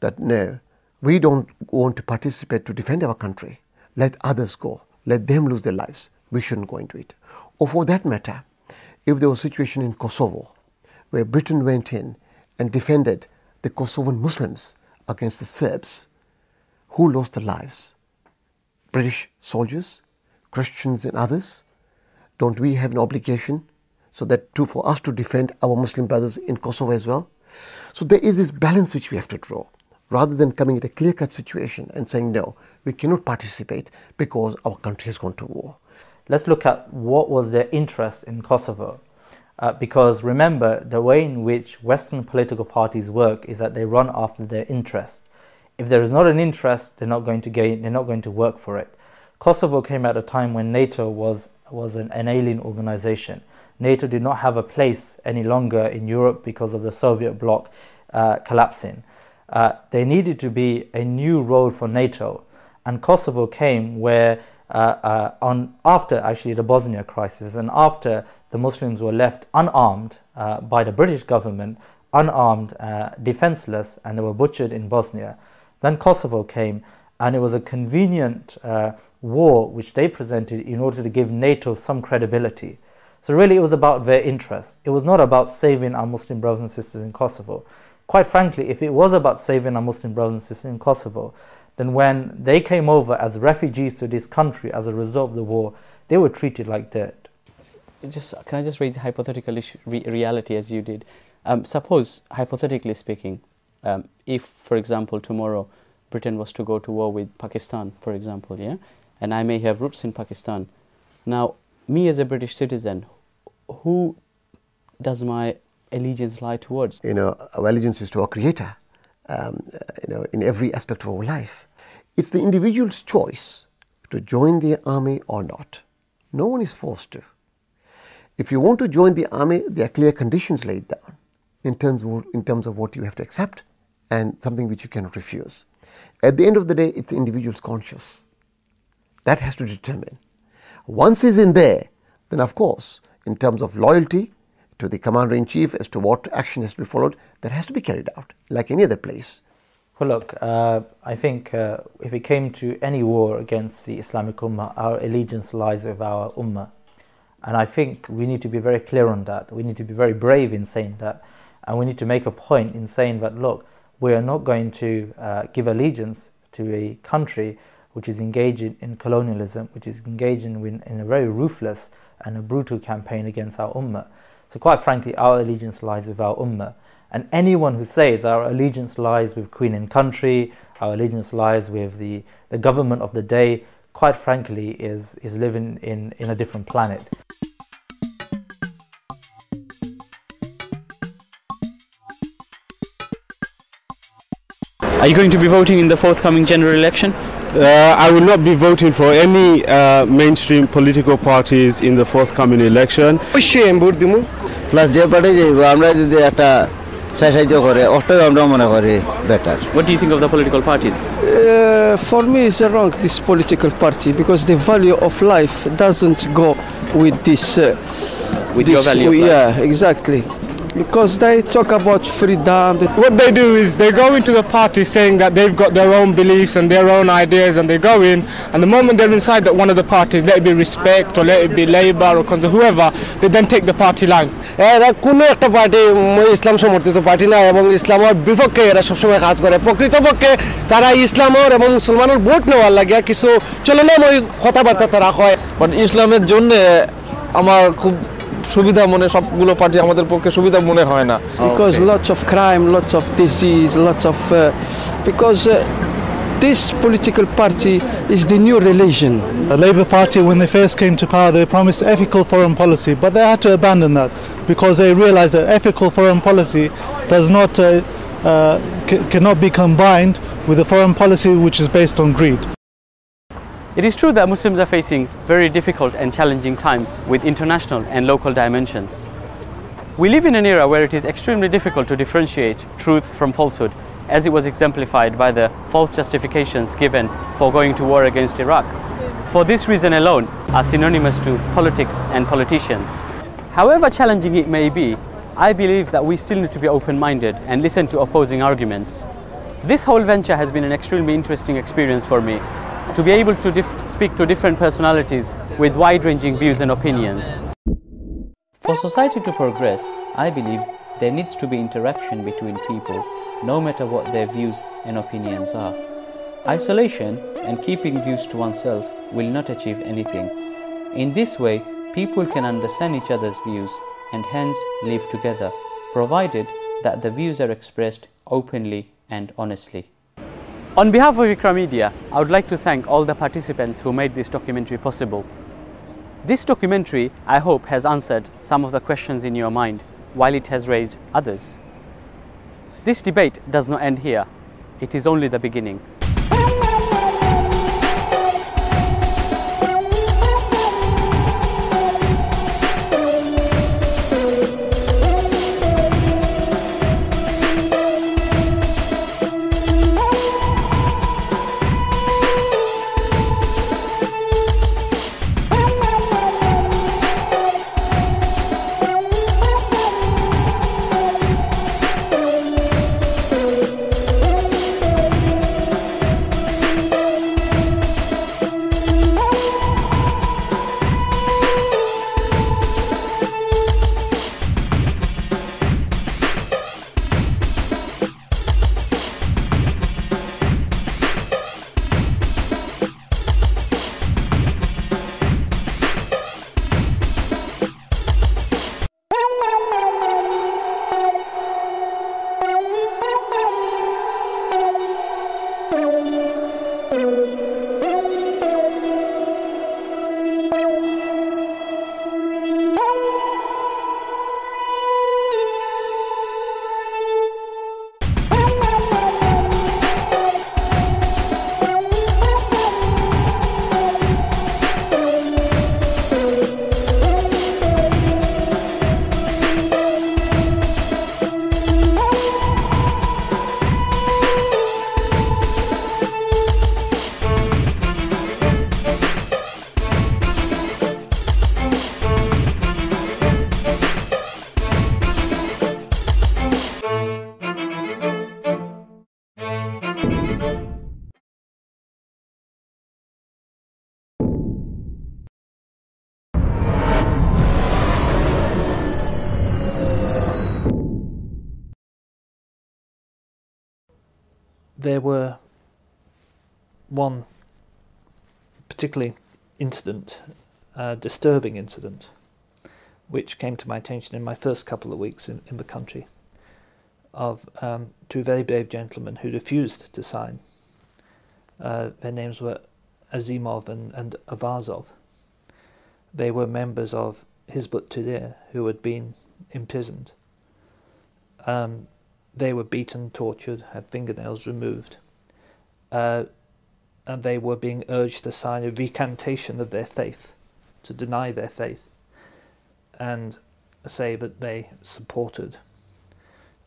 that no, we don't want to participate to defend our country. Let others go. Let them lose their lives. We shouldn't go into it. Or for that matter, if there was a situation in Kosovo where Britain went in and defended the Kosovan Muslims against the Serbs, who lost their lives? British soldiers, Christians and others? Don't we have an obligation so that for us to defend our Muslim brothers in Kosovo as well? So there is this balance which we have to draw, rather than coming at a clear-cut situation and saying, no, we cannot participate because our country has gone to war. Let's look at what was their interest in Kosovo. Because remember, the way in which Western political parties work is that they run after their interest. If there is not an interest, they're not going to work for it. Kosovo came at a time when NATO was an alien organization. NATO did not have a place any longer in Europe because of the Soviet bloc collapsing. There needed to be a new role for NATO, and Kosovo came where after actually the Bosnia crisis and after the Muslims were left unarmed by the British government, unarmed, defenseless, and they were butchered in Bosnia. Then Kosovo came, and it was a convenient war which they presented in order to give NATO some credibility. So really it was about their interest. It was not about saving our Muslim brothers and sisters in Kosovo. Quite frankly, if it was about saving our Muslim brothers and sisters in Kosovo, then when they came over as refugees to this country as a result of the war, they were treated like dirt. Can I just raise a hypothetical issue, reality as you did? Suppose, hypothetically speaking, if, for example, tomorrow Britain was to go to war with Pakistan, for example, yeah, and I may have roots in Pakistan. Now, me as a British citizen, who does my allegiance lie towards? Our allegiance is to our Creator, in every aspect of our life. It's the individual's choice to join the army or not. No one is forced to. If you want to join the army, there are clear conditions laid down in terms of what you have to accept and something which you cannot refuse. At the end of the day, it's the individual's conscience. That has to determine. Once he's in there, then of course, in terms of loyalty to the Commander-in-Chief as to what action has to be followed, that has to be carried out, like any other place. Well, look, I think if it came to any war against the Islamic Ummah, our allegiance lies with our Ummah. And I think we need to be very clear on that. We need to be very brave in saying that. And we need to make a point in saying that, look, we are not going to give allegiance to a country which is engaging in colonialism, which is engaging in a very ruthless and a brutal campaign against our Ummah. So quite frankly, our allegiance lies with our Ummah. And anyone who says our allegiance lies with Queen and Country, our allegiance lies with the government of the day, quite frankly, is living in a different planet. Are you going to be voting in the forthcoming general election? I will not be voting for any mainstream political parties in the forthcoming election. Plus, What do you think of the political parties? for me, it's wrong, this political party, because the value of life doesn't go with this. With your value of life? Yeah, exactly. Because they talk about freedom. What they do is they go into the party saying that they've got their own beliefs and their own ideas, and they go in, and the moment they're inside that one of the parties, let it be Respect or let it be Labour or Conservative, whoever, they then take the party line. কোনো একটা party ইসলাম সমর্থিত party না এবং ইসলামের বিপক্ষে এরা সবসময় কাজ করে প্রকৃতপক্ষে তারা ইসলামের এবং মুসলমানের ভোট নেওয়ার লাগে কিছু চলনাময় কথাবার্তা তারা হয় বাট ইসলামের জন্য আমার খুব সুবিধা মনে সবগুলো পার্টি আমাদের পক্ষে সুবিধা মনে হয় না because lots of crime, lots of disease, lots of because this political party is the new religion. The Labour Party, when they first came to power, they promised ethical foreign policy, but they had to abandon that because they realised that ethical foreign policy does not cannot be combined with a foreign policy which is based on greed. It is true that Muslims are facing very difficult and challenging times with international and local dimensions. We live in an era where it is extremely difficult to differentiate truth from falsehood, as it was exemplified by the false justifications given for going to war against Iraq. For this reason alone are synonymous to politics and politicians. However challenging it may be, I believe that we still need to be open-minded and listen to opposing arguments. This whole venture has been an extremely interesting experience for me, to be able to speak to different personalities with wide-ranging views and opinions. For society to progress, I believe there needs to be interaction between people, no matter what their views and opinions are. Isolation and keeping views to oneself will not achieve anything. In this way, people can understand each other's views and hence live together, provided that the views are expressed openly and honestly. On behalf of Iqra Media, I would like to thank all the participants who made this documentary possible. This documentary, I hope, has answered some of the questions in your mind, while it has raised others. This debate does not end here. It is only the beginning. There were one particularly disturbing incident, which came to my attention in my first couple of weeks in the country, of two very brave gentlemen who refused to sign. Their names were Azimov and Avazov. They were members of Hizb ut-Tahrir who had been imprisoned. They were beaten, tortured, had fingernails removed, and they were being urged to sign a recantation of their faith, to deny their faith, and say that they supported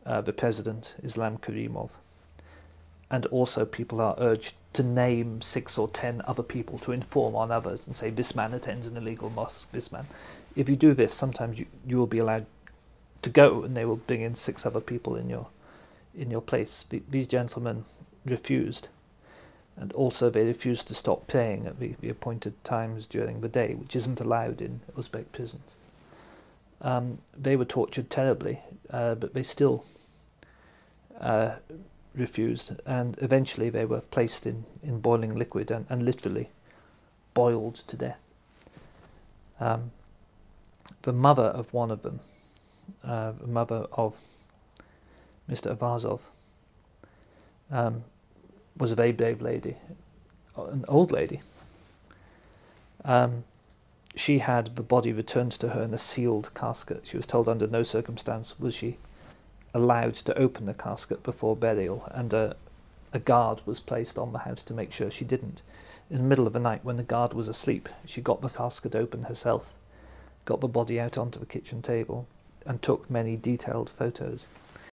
the president, Islam Karimov. And also people are urged to name 6 or 10 other people to inform on others and say, this man attends an illegal mosque, this man. If you do this, sometimes you will be allowed to go, and they will bring in 6 other people in your place. These gentlemen refused, and also they refused to stop praying at the appointed times during the day, which isn't allowed in Uzbek prisons. They were tortured terribly, but they still refused, and eventually they were placed in boiling liquid and literally boiled to death. The mother of one of them, the mother of Mr. Avazov, was a very brave lady, an old lady. She had the body returned to her in a sealed casket. She was told under no circumstance was she allowed to open the casket before burial, and a guard was placed on the house to make sure she didn't. In the middle of the night, when the guard was asleep, she got the casket open herself, got the body out onto the kitchen table, and took many detailed photos.